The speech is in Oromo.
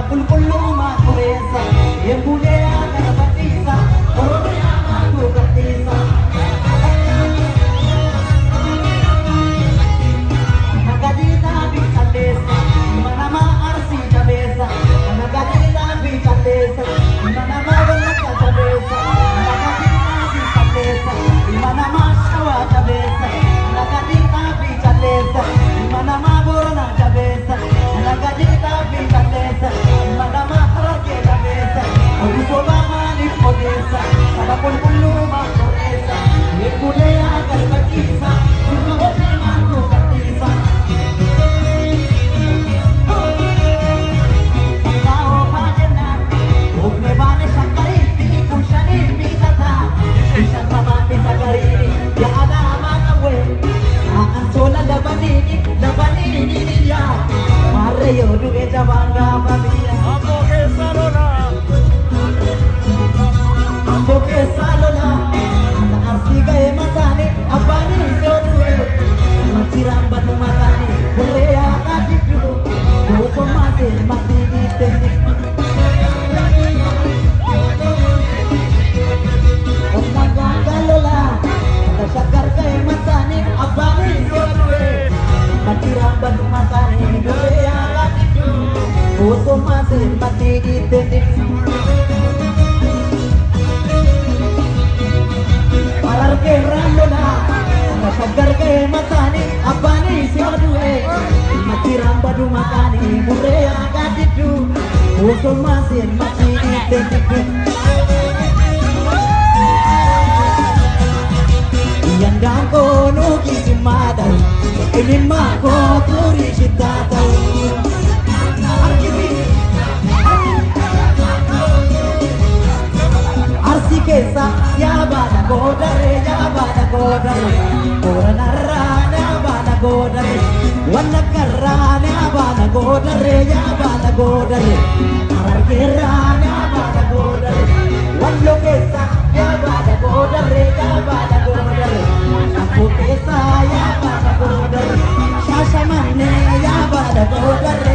kullu makuresa yembule agar batisa oroya matu batisa nagadita bichalesa manama arsi jabesa nagadita bichalesa manama walaka jabesa nagadita bichalesa manama shawa jabesa nagadita bichalesa manama borona jabesa nagadita bichalesa manama harake jabesa usoba mani podesa sabakul kullu makuresa yembule agar batisa oroya matu batisa Shashamane ya bada godare